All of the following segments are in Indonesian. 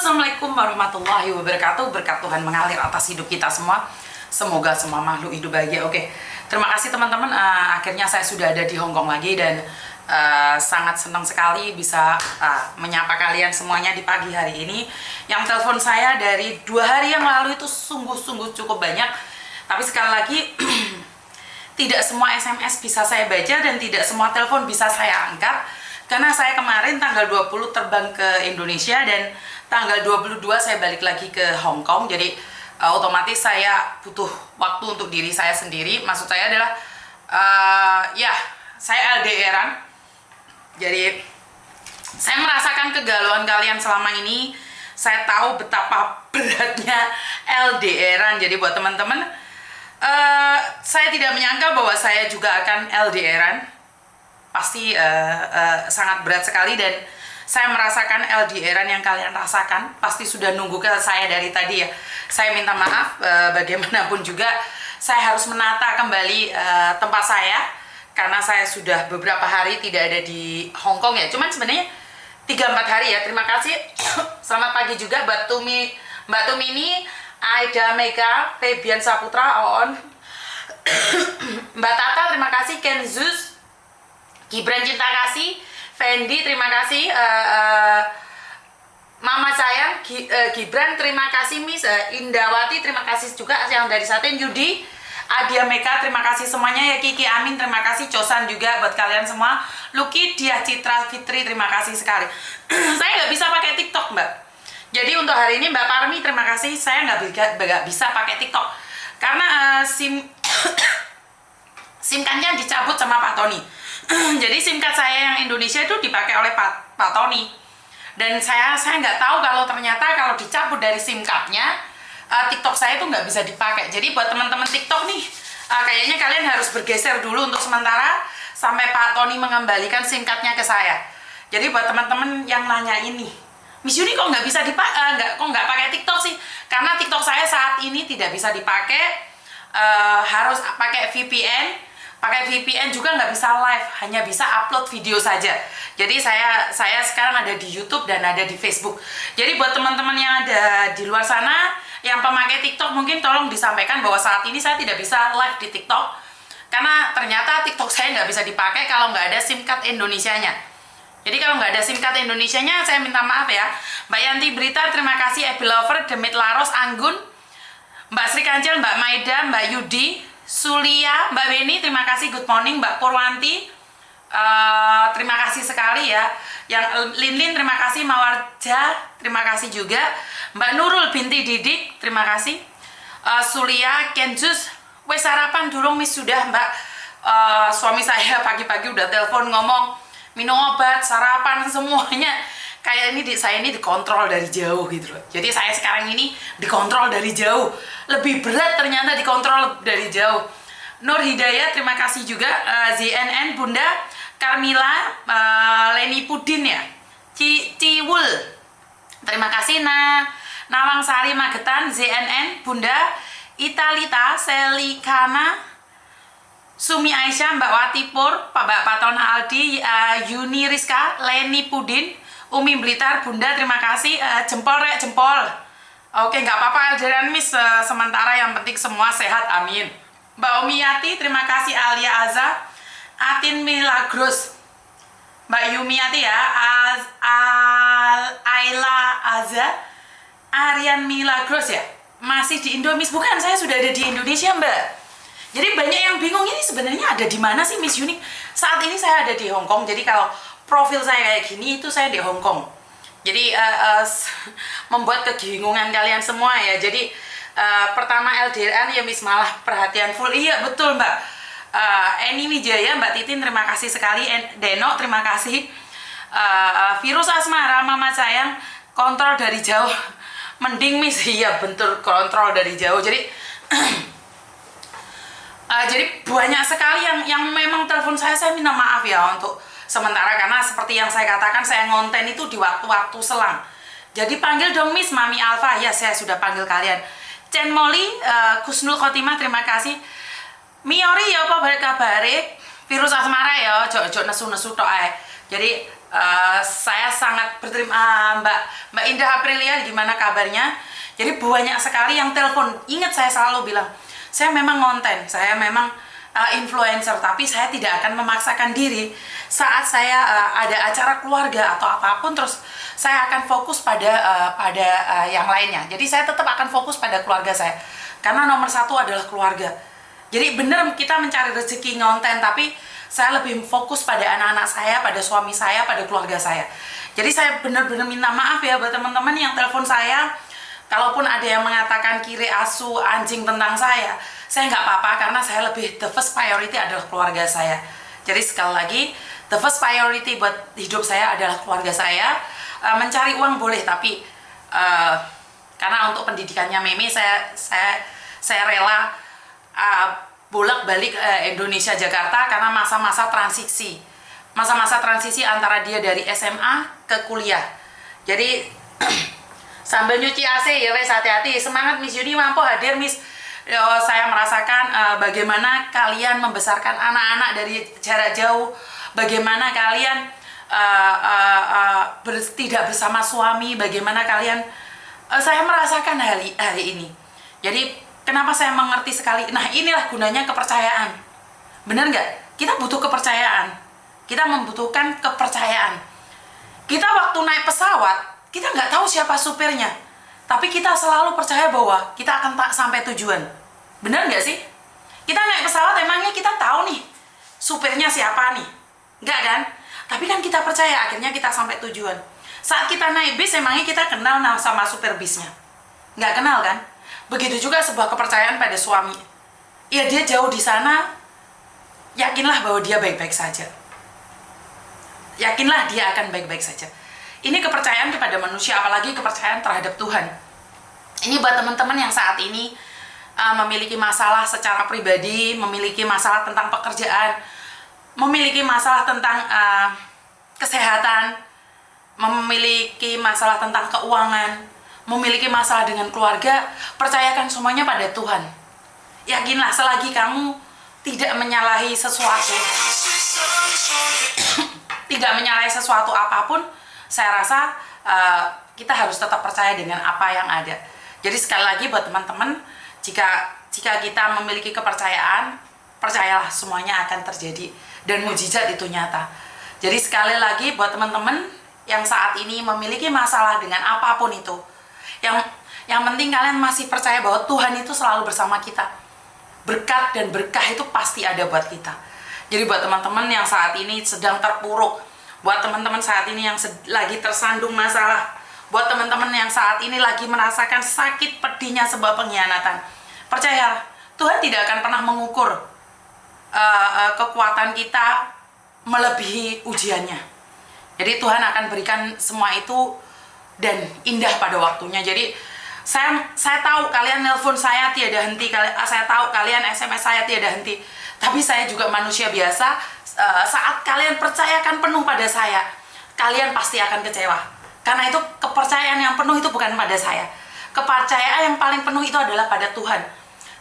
Assalamualaikum warahmatullahi wabarakatuh. Berkat Tuhan mengalir atas hidup kita semua. Semoga semua makhluk hidup bahagia. Oke, terima kasih teman-teman. Akhirnya saya sudah ada di Hongkong lagi dan sangat senang sekali bisa menyapa kalian semuanya di pagi hari ini. Yang telepon saya dari 2 hari yang lalu itu sungguh-sungguh cukup banyak. Tapi sekali lagi tidak semua SMS bisa saya baca dan tidak semua telepon bisa saya angkat. Karena saya kemarin tanggal 20 terbang ke Indonesia dan tanggal 22 saya balik lagi ke Hong Kong. Jadi otomatis saya butuh waktu untuk diri saya sendiri. Maksud saya adalah ya saya LDRan. Jadi saya merasakan kegalauan kalian selama ini. Saya tahu betapa beratnya LDRan. Jadi buat teman-teman, saya tidak menyangka bahwa saya juga akan LDRan. Pasti sangat berat sekali dan saya merasakan LDRan yang kalian rasakan. Pasti sudah nunggu ke saya dari tadi ya. Saya minta maaf, bagaimanapun juga saya harus menata kembali tempat saya karena saya sudah beberapa hari tidak ada di Hong Kong ya. Cuman sebenarnya 3-4 hari ya. Terima kasih. Selamat pagi juga Mbak Tumini, Aida Mega, Febian Saputra, Oon, Mbak Tata, terima kasih, Kenzus, Gibran Cinta Kasih, Fendi, terima kasih, Mama sayang, Gibran, terima kasih, Miss Indawati, terima kasih juga yang dari Satin, Yudi, Adia Meka, terima kasih semuanya ya, Kiki Amin, terima kasih, Cosan juga buat kalian semua, Luki, Diah Citra Fitri, terima kasih sekali. Saya nggak bisa pakai TikTok, Mbak. Jadi untuk hari ini Mbak Parmi, terima kasih, saya nggak bisa pakai TikTok karena SIM cardnya dicabut sama Pak Tony. Jadi SIM card saya yang Indonesia itu dipakai oleh Pak Tony. Dan saya nggak tahu kalau ternyata kalau dicabut dari SIM cardnya, TikTok saya itu nggak bisa dipakai. Jadi buat teman-teman TikTok nih, kayaknya kalian harus bergeser dulu untuk sementara sampai Pak Tony mengembalikan SIM cardnya ke saya. Jadi buat teman-teman yang nanya ini, Miss Yuni kok nggak bisa dipakai, kok nggak pakai TikTok sih? Karena TikTok saya saat ini tidak bisa dipakai, harus pakai VPN. Pakai VPN juga nggak bisa live, hanya bisa upload video saja. Jadi saya sekarang ada di YouTube dan ada di Facebook. Jadi buat teman-teman yang ada di luar sana yang pemakai TikTok, mungkin tolong disampaikan bahwa saat ini saya tidak bisa live di TikTok karena ternyata TikTok saya nggak bisa dipakai kalau nggak ada SIM card Indonesianya. Jadi kalau nggak ada SIM card Indonesianya, saya minta maaf ya. Mbak Yanti Berita, terima kasih. Ebi Lover, Demit Laros, Anggun, Mbak Sri Kancil, Mbak Maida, Mbak Yudi, Sulia, Mbak Beni, terima kasih. Good morning, Mbak Purwanti, terima kasih sekali ya. Yang Lin, terima kasih. Mawarja, terima kasih juga. Mbak Nurul binti Didik, terima kasih. Sulia, Kenjus, wes sarapan durung Miss sudah Mbak. Suami saya pagi-pagi udah telepon ngomong minum obat, sarapan, semuanya. Kayak saya ini dikontrol dari jauh gitu loh. Jadi saya sekarang ini dikontrol dari jauh. Lebih berat ternyata dikontrol dari jauh. Nur Hidayat, terima kasih juga. ZNN, Bunda Carmila, Leni Pudin ya. Ciwul, terima kasih. Nawang Sari Magetan, ZNN, Bunda Italita, Selikana, Sumi Aisyah, Mbak Watipur, Mbak Patona Aldi, Yuni Rizka, Leni Pudin, Umi Blitar, Bunda, terima kasih. Jempol rek, jempol. Oke, nggak apa-apa LDRan Miss, sementara yang penting semua sehat, amin. Mbak Umiyati, terima kasih. Alia Aza, Atin Milagros, Mbak Yumiati ya, Ayla Aza, Arian Milagros ya, masih di Indomis. Bukan, saya sudah ada di Indonesia Mbak. Jadi banyak yang bingung ini sebenarnya ada di mana sih Miss Yuni. Saat ini saya ada di Hong Kong. Jadi kalau profil saya kayak gini itu saya di Hong Kong. Jadi membuat kebingungan kalian semua ya. Jadi pertama LDRan ya Miss, malah perhatian full. Iya betul Mbak. Eni Wijaya, Mbak Titin, terima kasih sekali. Deno, terima kasih. Virus Asmara, Mama sayang, kontrol dari jauh. Mending Miss, iya betul, kontrol dari jauh. Jadi jadi banyak sekali yang memang telepon saya minta maaf ya untuk sementara karena seperti yang saya katakan, saya ngonten itu di waktu-waktu selang. Jadi panggil dong Miss, Mami Alfa. Ya, saya sudah panggil kalian. Chen Molly, Kusnul Khotimah, terima kasih. Miori ya apa kabar? Virus asmara ya, ojo nesu-nesu tok ae. Jadi Saya sangat berterima Mbak Indah Aprilia, gimana kabarnya? Jadi banyak sekali yang telepon. Ingat, saya selalu bilang, saya memang konten, saya memang influencer, tapi saya tidak akan memaksakan diri saat saya ada acara keluarga atau apapun, terus saya akan fokus pada yang lainnya. Jadi saya tetap akan fokus pada keluarga saya, karena nomor satu adalah keluarga. Jadi benar kita mencari rezeki ngonten, tapi saya lebih fokus pada anak-anak saya, pada suami saya, pada keluarga saya. Jadi saya benar-benar minta maaf ya buat teman-teman yang telepon saya. Kalaupun ada yang mengatakan kiri asu anjing tentang saya nggak apa-apa, karena saya lebih, the first priority adalah keluarga saya. Jadi sekali lagi, the first priority buat hidup saya adalah keluarga saya. Mencari uang boleh, tapi karena untuk pendidikannya Mimi, saya rela bolak-balik Indonesia Jakarta, karena masa-masa transisi antara dia dari SMA ke kuliah. Jadi sambil nyuci AC ya wes, hati-hati, semangat Miss Yuni, mampu hadir Miss. Saya merasakan bagaimana kalian membesarkan anak-anak dari jarak jauh, bagaimana kalian tidak bersama suami, bagaimana kalian saya merasakan hari ini. Jadi kenapa saya mengerti sekali? Nah, inilah gunanya kepercayaan. Benar nggak? Kita butuh kepercayaan. Kita membutuhkan kepercayaan. Kita waktu naik pesawat, kita nggak tahu siapa supirnya, tapi kita selalu percaya bahwa kita akan sampai tujuan. Benar nggak sih? Kita naik pesawat, emangnya kita tahu nih supirnya siapa nih? Nggak kan? Tapi kan kita percaya, akhirnya kita sampai tujuan. Saat kita naik bis, emangnya kita kenal sama supir bisnya? Nggak kenal kan? Begitu juga sebuah kepercayaan pada suami. Ya dia jauh di sana, yakinlah bahwa dia baik-baik saja. Yakinlah dia akan baik-baik saja. Ini kepercayaan kepada manusia, apalagi kepercayaan terhadap Tuhan. Ini buat teman-teman yang saat ini memiliki masalah secara pribadi, memiliki masalah tentang pekerjaan, memiliki masalah tentang kesehatan, memiliki masalah tentang keuangan, memiliki masalah dengan keluarga, percayakan semuanya pada Tuhan. Yakinlah, selagi kamu tidak menyalahi sesuatu, tidak menyalahi sesuatu apapun, saya rasa kita harus tetap percaya dengan apa yang ada. Jadi sekali lagi buat teman-teman, jika kita memiliki kepercayaan, percayalah semuanya akan terjadi dan mukjizat itu nyata. Jadi sekali lagi buat teman-teman yang saat ini memiliki masalah dengan apapun itu, yang penting kalian masih percaya bahwa Tuhan itu selalu bersama kita. Berkat dan berkah itu pasti ada buat kita. Jadi buat teman-teman yang saat ini sedang terpuruk, buat teman-teman saat ini yang lagi tersandung masalah, buat teman-teman yang saat ini lagi merasakan sakit pedihnya sebuah pengkhianatan, percayalah, Tuhan tidak akan pernah mengukur kekuatan kita melebihi ujiannya. Jadi Tuhan akan berikan semua itu dan indah pada waktunya. Jadi saya tahu kalian nelpon saya tiada henti, saya tahu kalian SMS saya tiada henti, tapi saya juga manusia biasa. Saat kalian percayakan penuh pada saya, kalian pasti akan kecewa. Karena itu kepercayaan yang penuh itu bukan pada saya. Kepercayaan yang paling penuh itu adalah pada Tuhan.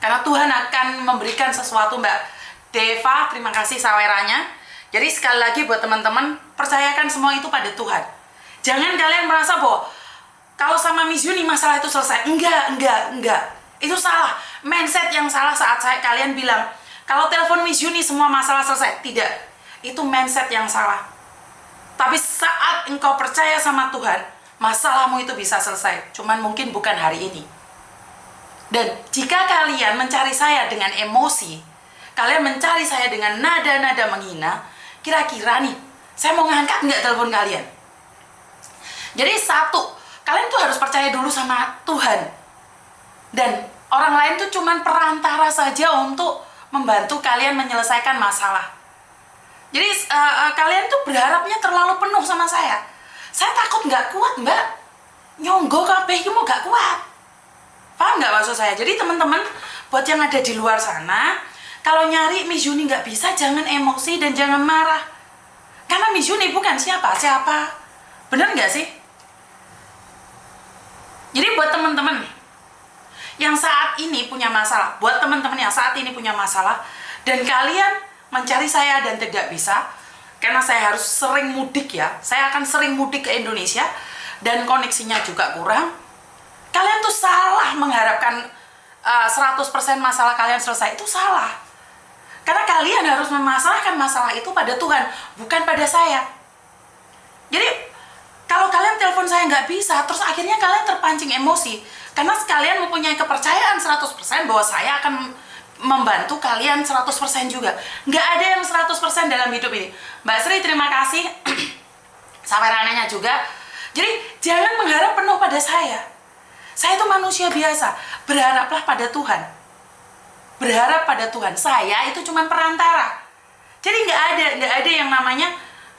Karena Tuhan akan memberikan sesuatu, Mbak Deva, terima kasih sawerannya. Jadi sekali lagi buat teman-teman, percayakan semua itu pada Tuhan. Jangan kalian merasa bahwa kalau sama Miss Yuni masalah itu selesai. Enggak. Itu salah. Mindset yang salah saat kalian bilang, kalau telepon Miss Yuni semua masalah selesai. Tidak. Itu mindset yang salah. Tapi saat engkau percaya sama Tuhan, masalahmu itu bisa selesai. Cuman mungkin bukan hari ini. Dan jika kalian mencari saya dengan emosi, kalian mencari saya dengan nada-nada menghina, kira-kira nih, saya mau ngangkat nggak telepon kalian? Jadi satu, kalian tuh harus percaya dulu sama Tuhan. Dan orang lain tuh cuman perantara saja untuk membantu kalian menyelesaikan masalah. Jadi kalian tuh berharapnya terlalu penuh sama saya. Saya takut nggak kuat, Mbak. Nyonggo kabeh iki mau nggak kuat. Paham nggak maksud saya? Jadi teman-teman, buat yang ada di luar sana, kalau nyari Miss Yuni nggak bisa, jangan emosi dan jangan marah. Karena Miss Yuni bukan siapa-siapa. Bener nggak sih? Jadi buat teman-teman yang saat ini punya masalah, dan kalian mencari saya dan tidak bisa, karena saya harus sering mudik ya, saya akan sering mudik ke Indonesia dan koneksinya juga kurang. Kalian tuh salah mengharapkan 100% masalah kalian selesai, itu salah. Karena kalian harus memasrahkan masalah itu pada Tuhan, bukan pada saya. Jadi kalau kalian telepon saya nggak bisa, terus akhirnya kalian terpancing emosi karena kalian mempunyai kepercayaan 100% bahwa saya akan membantu kalian 100% juga. Nggak ada yang 100% dalam hidup ini. Mbak Sri, terima kasih. Sampai rananya juga. Jadi jangan mengharap penuh pada saya. Saya itu manusia biasa. Berharaplah pada Tuhan. Berharap pada Tuhan. Saya itu cuma perantara. Jadi nggak ada yang namanya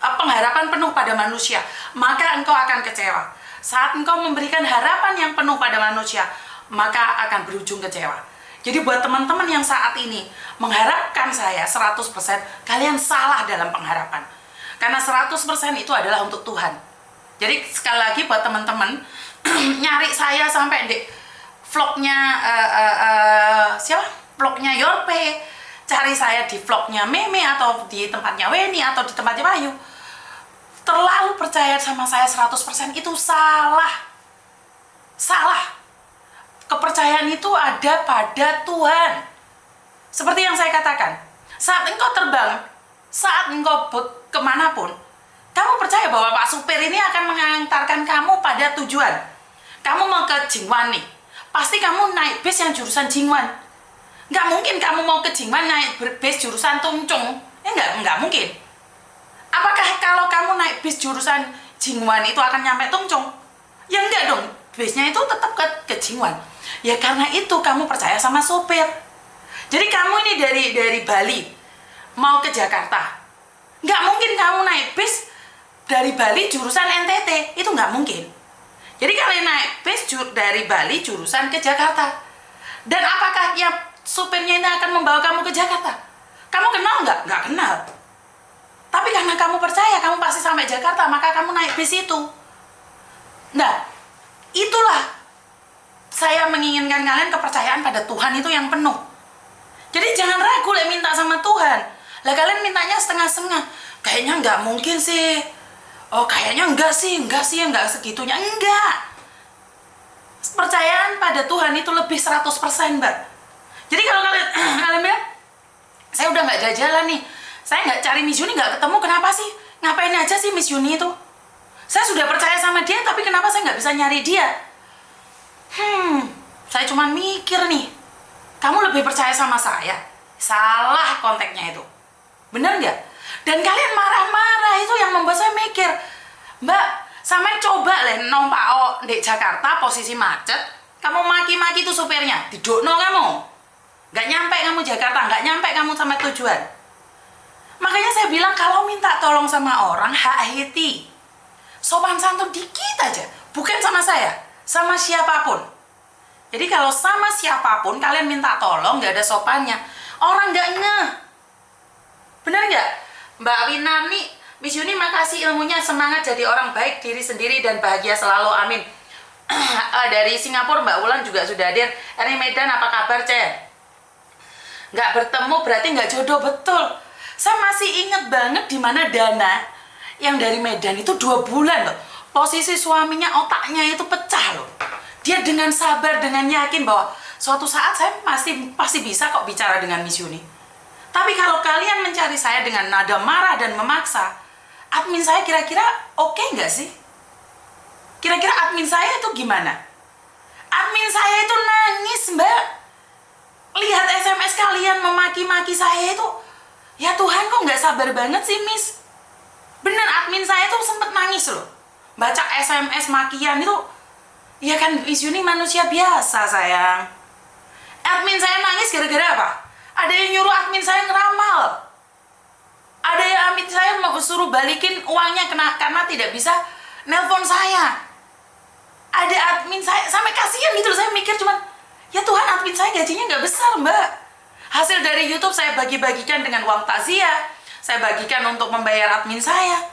pengharapan penuh pada manusia. Maka engkau akan kecewa. Saat engkau memberikan harapan yang penuh pada manusia, maka akan berujung kecewa. Jadi buat teman-teman yang saat ini mengharapkan saya 100%, kalian salah dalam pengharapan. Karena 100% itu adalah untuk Tuhan. Jadi sekali lagi buat teman-teman nyari saya sampai di vlognya siapa? Vlognya Yorpe, cari saya di vlognya Meme atau di tempatnya Weni atau di tempatnya Bayu. Terlalu percaya sama saya 100% itu salah. Salah. Kepercayaan itu ada pada Tuhan. Seperti yang saya katakan, saat engkau terbang, saat engkau kemanapun, kamu percaya bahwa Pak Supir ini akan mengantarkan kamu pada tujuan. Kamu mau ke Jingwan nih, pasti kamu naik bis yang jurusan Jingwan. Nggak mungkin kamu mau ke Jingwan naik bis jurusan Tungcung. Nggak mungkin. Apakah kalau kamu naik bis jurusan Jingwan itu akan nyampe Tungcung? Ya enggak dong, bisnya itu tetap ke Jingwan. Ya karena itu kamu percaya sama sopir. Jadi kamu ini dari Bali mau ke Jakarta, nggak mungkin kamu naik bis dari Bali jurusan NTT, itu nggak mungkin. Jadi kalian naik bis dari Bali jurusan ke Jakarta. Dan apakah ya supirnya ini akan membawa kamu ke Jakarta? Kamu kenal nggak? Nggak kenal. Tapi karena kamu percaya kamu pasti sampai Jakarta, maka kamu naik bis itu. Nah, itulah saya menginginkan kalian kepercayaan pada Tuhan itu yang penuh. Jadi jangan ragu minta sama Tuhan. Lah kalian mintanya setengah-setengah. Kayaknya nggak mungkin sih. Oh kayaknya enggak sih, enggak segitunya. Enggak. Percayaan pada Tuhan itu lebih 100%, Mbak. Jadi kalau kalian bilang, saya udah nggak jalan nih, saya nggak cari Miss Yuni, nggak ketemu, kenapa sih? Ngapain aja sih Miss Yuni itu? Saya sudah percaya sama dia, tapi kenapa saya nggak bisa nyari dia? Saya cuma mikir nih, kamu lebih percaya sama saya? Salah konteksnya itu. Bener nggak? Dan kalian marah-marah, itu yang membuat saya mikir, Mbak, sampai coba numpak di Jakarta posisi macet, kamu maki-maki tuh supirnya, didokno kamu. Nggak nyampe kamu Jakarta, nggak nyampe kamu sampai tujuan. Makanya saya bilang kalau minta tolong sama orang, hati, sopan santun dikit aja, bukan sama saya, sama siapapun. Jadi kalau sama siapapun kalian minta tolong nggak ada sopannya, orang nggak ngeh. Bener nggak? Mbak Winani, Miss Yuni makasih ilmunya, semangat jadi orang baik, diri sendiri dan bahagia selalu, amin. Dari Singapura Mbak Wulan juga sudah hadir. Eri Medan, apa kabar, Cen? Nggak bertemu berarti nggak jodoh, betul. Saya masih inget banget di mana Dana yang dari Medan itu 2 bulan loh. Posisi suaminya otaknya itu pecah loh. Dia dengan sabar, dengan yakin bahwa suatu saat saya pasti bisa kok bicara dengan Miss Yuni. Tapi kalau kalian mencari saya dengan nada marah dan memaksa, admin saya kira-kira oke nggak sih? Kira-kira admin saya itu gimana? Admin saya itu nangis, Mbak. Lihat SMS kalian memaki-maki saya itu, ya Tuhan kok nggak sabar banget sih, Miss? Bener, admin saya tuh sempet nangis loh. Baca SMS makian itu, ya kan Miss Yuni manusia biasa, sayang. Admin saya nangis gara-gara apa? Ada yang nyuruh admin saya ngeramal. Ada yang admin saya mau suruh balikin uangnya karena tidak bisa nelpon saya. Ada admin saya, sampai kasihan gitu, saya mikir cuman, ya Tuhan, admin saya gajinya nggak besar, Mbak. Hasil dari YouTube saya bagi-bagikan dengan uang takziah. Saya bagikan untuk membayar admin saya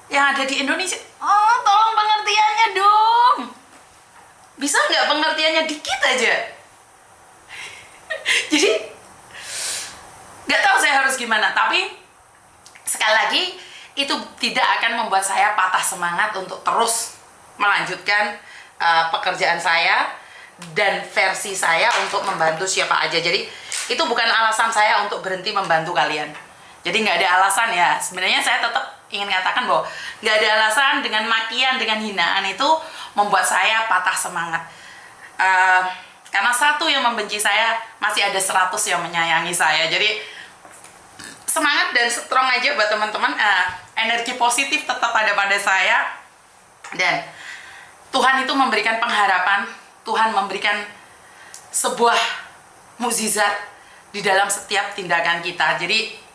yang ada di Indonesia. Oh, tolong pengertiannya dong. Bisa nggak pengertiannya dikit aja? Jadi, nggak tahu saya harus gimana. Tapi, sekali lagi, itu tidak akan membuat saya patah semangat untuk terus melanjutkan pekerjaan saya dan versi saya untuk membantu siapa aja. Jadi itu bukan alasan saya untuk berhenti membantu kalian. Jadi nggak ada alasan ya. Sebenarnya saya tetap ingin katakan bahwa nggak ada alasan dengan makian, dengan hinaan itu membuat saya patah semangat. Karena satu yang membenci saya, masih ada 100 yang menyayangi saya. Jadi semangat dan strong aja buat teman-teman. Energi positif tetap ada pada saya. Dan Tuhan itu memberikan pengharapan, Tuhan memberikan sebuah mukjizat di dalam setiap tindakan kita. Jadi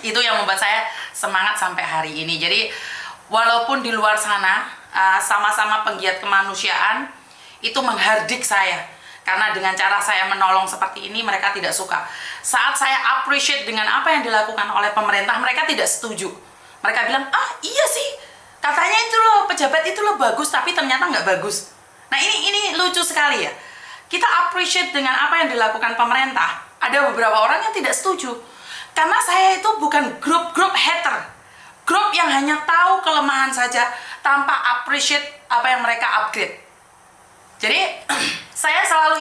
itu yang membuat saya semangat sampai hari ini. Jadi walaupun di luar sana sama-sama penggiat kemanusiaan itu menghardik saya, karena dengan cara saya menolong seperti ini mereka tidak suka. Saat saya appreciate dengan apa yang dilakukan oleh pemerintah, mereka tidak setuju. Mereka bilang, iya sih, katanya itu loh, pejabat itu loh bagus, tapi ternyata nggak bagus. Nah ini lucu sekali ya. Kita appreciate dengan apa yang dilakukan pemerintah, ada beberapa orang yang tidak setuju. Karena saya itu bukan grup hater, grup yang hanya tahu kelemahan saja tanpa appreciate apa yang mereka upgrade. Jadi saya selalu